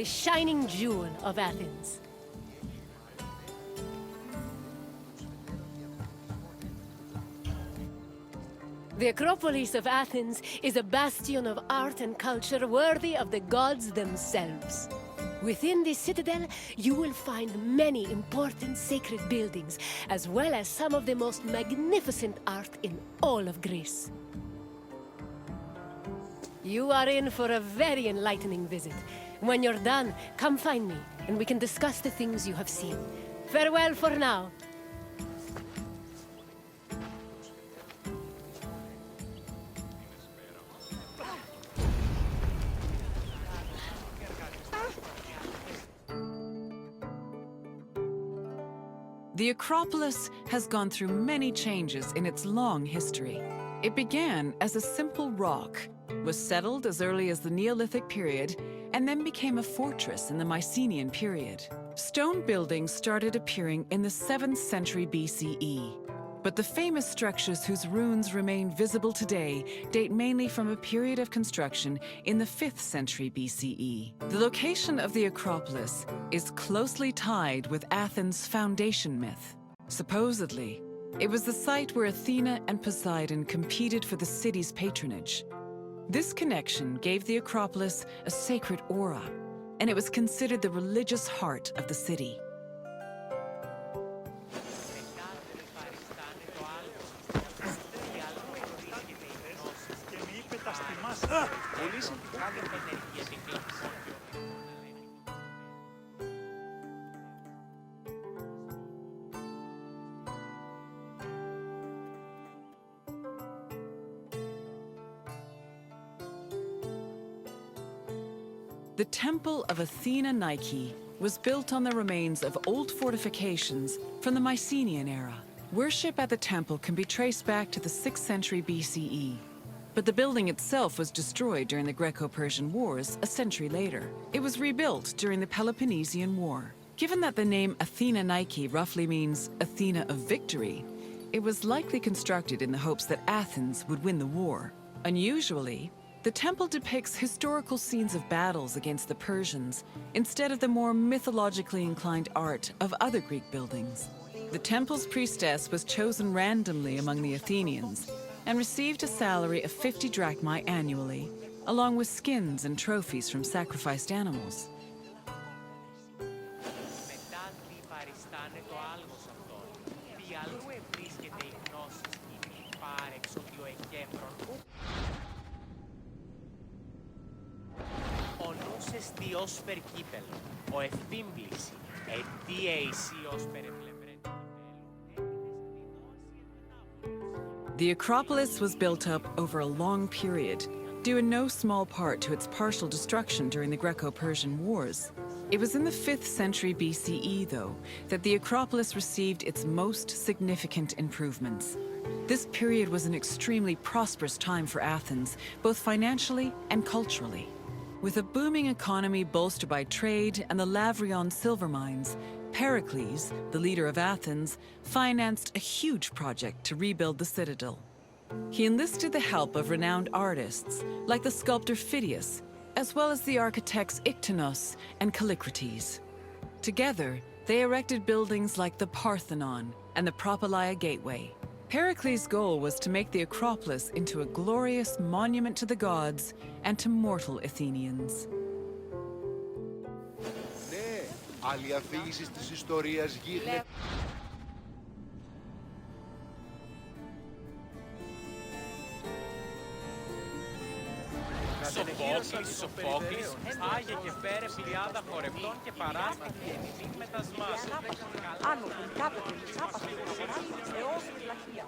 the shining jewel of Athens. The Acropolis of Athens is a bastion of art and culture worthy of the gods themselves. Within this citadel, you will find many important sacred buildings, as well as some of the most magnificent art in all of Greece. You are in for a very enlightening visit. When you're done, come find me, and we can discuss the things you have seen. Farewell for now. The Acropolis has gone through many changes in its long history. It began as a simple rock, was settled as early as the Neolithic period, and then became a fortress in the Mycenaean period. Stone buildings started appearing in the 7th century BCE. But the famous structures whose ruins remain visible today date mainly from a period of construction in the 5th century BCE. The location of the Acropolis is closely tied with Athens' foundation myth. Supposedly, it was the site where Athena and Poseidon competed for the city's patronage. This connection gave the Acropolis a sacred aura, and it was considered the religious heart of the city. The Temple of Athena Nike was built on the remains of old fortifications from the Mycenaean era. Worship at the temple can be traced back to the 6th century BCE, but the building itself was destroyed during the Greco-Persian Wars a century later. It was rebuilt during the Peloponnesian War. Given that the name Athena Nike roughly means Athena of victory, it was likely constructed in the hopes that Athens would win the war. Unusually, the temple depicts historical scenes of battles against the Persians instead of the more mythologically inclined art of other Greek buildings. The temple's priestess was chosen randomly among the Athenians and received a salary of 50 drachmae annually, along with skins and trophies from sacrificed animals. The Acropolis was built up over a long period, due in no small part to its partial destruction during the Greco-Persian Wars. It was in the 5th century BCE, though, that the Acropolis received its most significant improvements. This period was an extremely prosperous time for Athens, both financially and culturally. With a booming economy bolstered by trade and the Lavrion silver mines, Pericles, the leader of Athens, financed a huge project to rebuild the citadel. He enlisted the help of renowned artists, like the sculptor Phidias, as well as the architects Iktinos and Callicrates. Together, they erected buildings like the Parthenon and the Propylaea Gateway. Pericles' goal was to make the Acropolis into a glorious monument to the gods and to mortal Athenians. Ναι, άλλη αφήγηση της ιστορίας γύρω. Σοφόκλης, Άγιε και φέρε πλειάδα χορευτών και παράσταση ενηδή με τα σμάσια. Άνω τον κάποτε λυσάπας του προγράμματος έως τη λαχεία.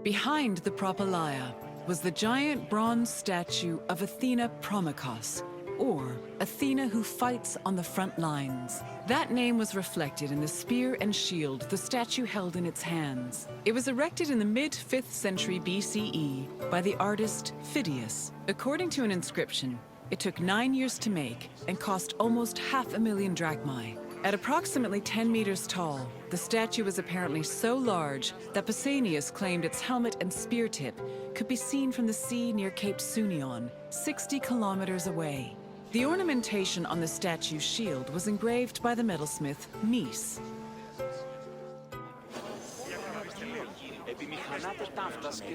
Behind the Propylaea was the giant bronze statue of Athena Promachos, or Athena who fights on the front lines. That name was reflected in the spear and shield the statue held in its hands. It was erected in the mid-5th century BCE by the artist Phidias. According to an inscription, It took 9 years to make and cost almost 500,000 drachmae. At approximately 10 meters tall, the statue was apparently so large that Pausanias claimed its helmet and spear tip could be seen from the sea near Cape Sunion, 60 kilometers away. The ornamentation on the statue's shield was engraved by the metalsmith Mies.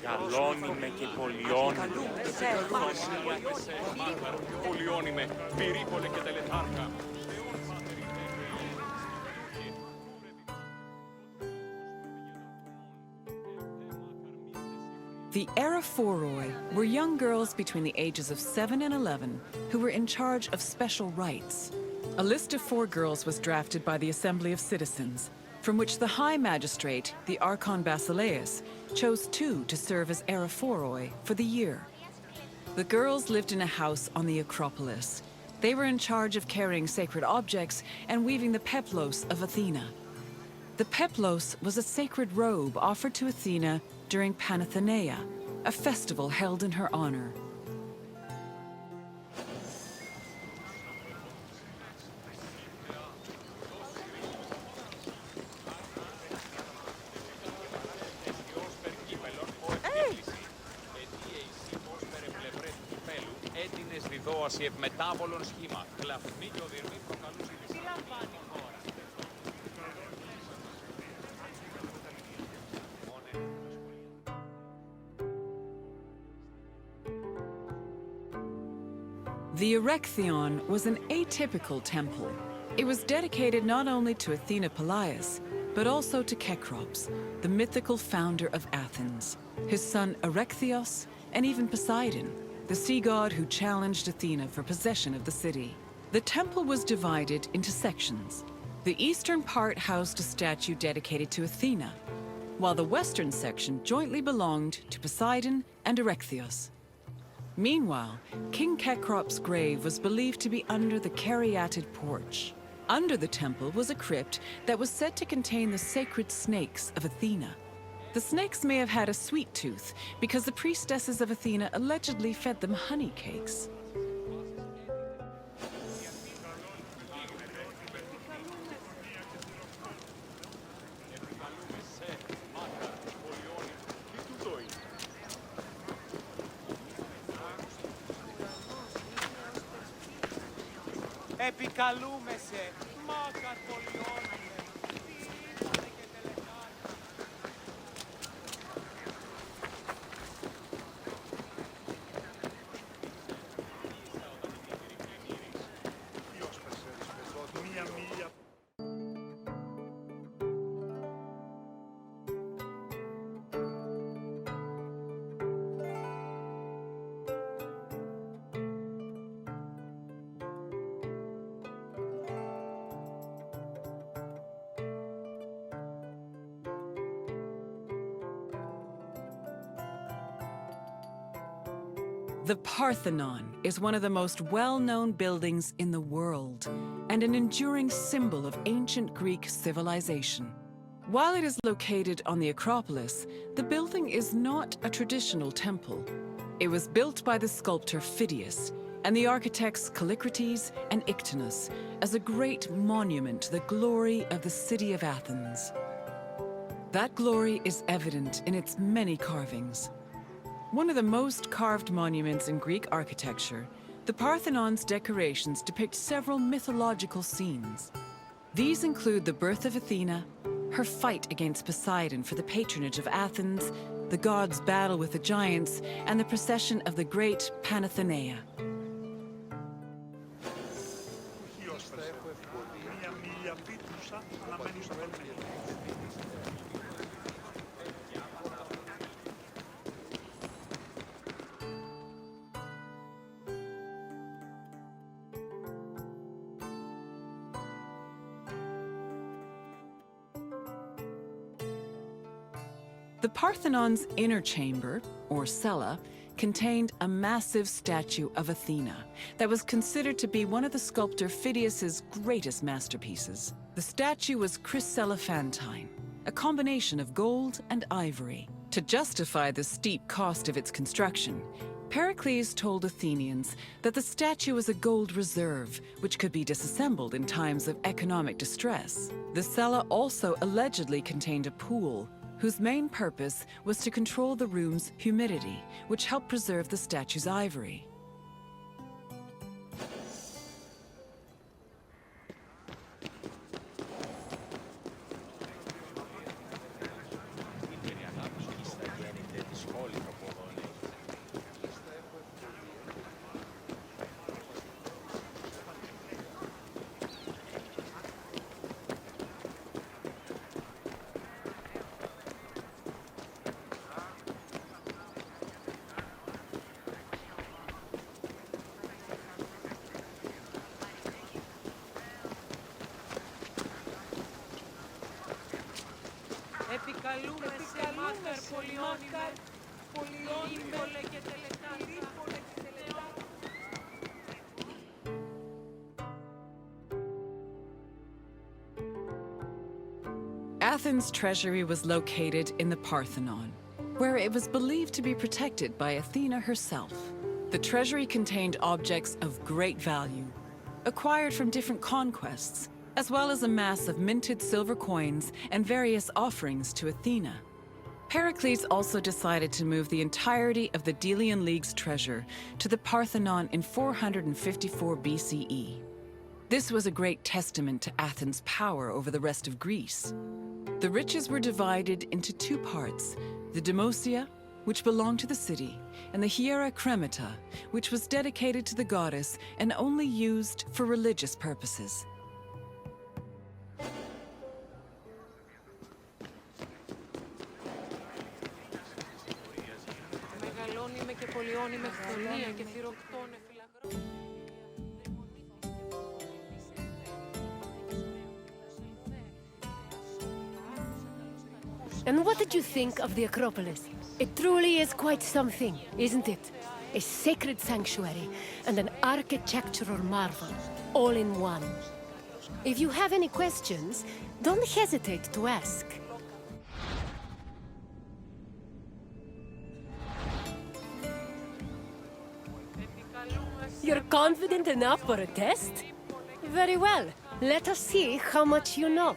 Καλώνει με και πολιώνει. Πολιώνει με, πυρίπολε και τελετάρχα. The Aerophoroi were young girls between the ages of 7 and 11 who were in charge of special rites. A list of 4 girls was drafted by the Assembly of Citizens, from which the High Magistrate, the Archon Basileus, chose 2 to serve as Aerophoroi for the year. The girls lived in a house on the Acropolis. They were in charge of carrying sacred objects and weaving the peplos of Athena. The peplos was a sacred robe offered to Athena during Panathenaea, a festival held in her honor. Δίδοαση ευμετάβολων σχήμα. Κλαφμή και οδυρμή προκαλούσε τη τι λαμβάνει η χώρα. The Erechtheion was an atypical temple. It was dedicated not only to Athena Polias, but also to Cecrops, the mythical founder of Athens, his son Erechtheos, and even Poseidon, the sea god who challenged Athena for possession of the city. The temple was divided into sections. The eastern part housed a statue dedicated to Athena, while the western section jointly belonged to Poseidon and Erechtheos. Meanwhile, King Cecrops' grave was believed to be under the caryatid porch. Under the temple was a crypt that was said to contain the sacred snakes of Athena. The snakes may have had a sweet tooth because the priestesses of Athena allegedly fed them honey cakes. Επικαλούμεσαι, μάκαρ πολιώνουμε. The Parthenon is one of the most well-known buildings in the world and an enduring symbol of ancient Greek civilization. While it is located on the Acropolis, the building is not a traditional temple. It was built by the sculptor Phidias and the architects Callicrates and Ictinus as a great monument to the glory of the city of Athens. That glory is evident in its many carvings. One of the most carved monuments in Greek architecture, the Parthenon's decorations depict several mythological scenes. These include the birth of Athena, her fight against Poseidon for the patronage of Athens, the gods' battle with the giants, and the procession of the great Panathenaea. The Parthenon's inner chamber, or cella, contained a massive statue of Athena that was considered to be one of the sculptor Phidias's greatest masterpieces. The statue was chryselephantine, a combination of gold and ivory. To justify the steep cost of its construction, Pericles told Athenians that the statue was a gold reserve, which could be disassembled in times of economic distress. The cella also allegedly contained a pool, whose main purpose was to control the room's humidity, which helped preserve the statue's ivory. Επικαλούμε σε μάκαρ πολυόνιμε, πολυόνιμε και τελετάτα. Athens' treasury was located in the Parthenon, where it was believed to be protected by Athena herself. The treasury contained objects of great value, acquired from different conquests, as well as a mass of minted silver coins and various offerings to Athena. Pericles also decided to move the entirety of the Delian League's treasure to the Parthenon in 454 BCE. This was a great testament to Athens' power over the rest of Greece. The riches were divided into two parts, the Demosia, which belonged to the city, and the Hiera Cremata, which was dedicated to the goddess and only used for religious purposes. Μεγαλώνει και πολυώνει με χθονία και θυροκτώνε φυλακρό. And what did you think of the Acropolis? It truly is quite something, isn't it? A sacred sanctuary and an architectural marvel, all in one. If you have any questions, don't hesitate to ask. You're confident enough for a test? Very well. Let us see how much you know.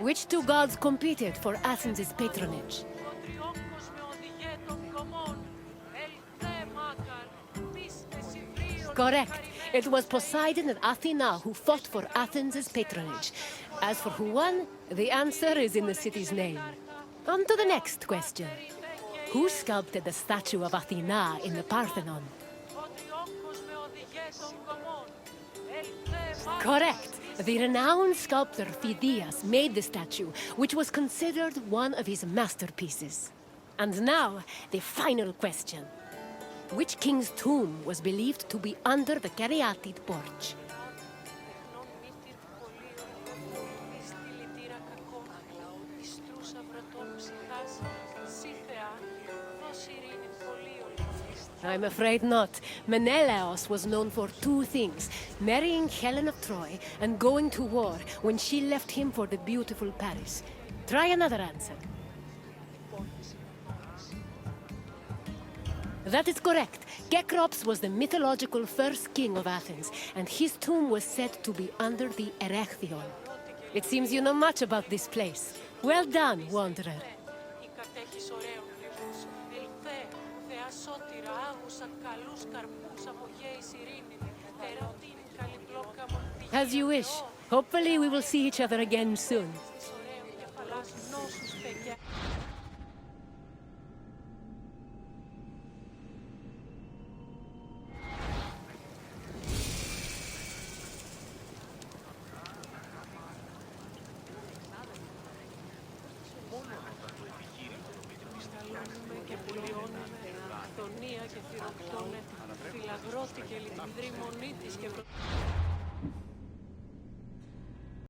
Which two gods competed for Athens' patronage? Correct. It was Poseidon and Athena who fought for Athens' patronage. As for who won, the answer is in the city's name. On to the next question. Who sculpted the statue of Athena in the Parthenon? Correct. The renowned sculptor Phidias made the statue, which was considered one of his masterpieces. And now, the final question. Which king's tomb was believed to be under the caryatid porch? I'm afraid not. Menelaus was known for two things: marrying Helen of Troy and going to war when she left him for the beautiful Paris. Try another answer. That is correct. Cecrops was the mythological first king of Athens, and his tomb was said to be under the Erechtheion. It seems you know much about this place. Well done, wanderer. As you wish. Hopefully we will see each other again soon. Και θυροκτώνε, φυλαγρώτη και λιμνδρή μονή της και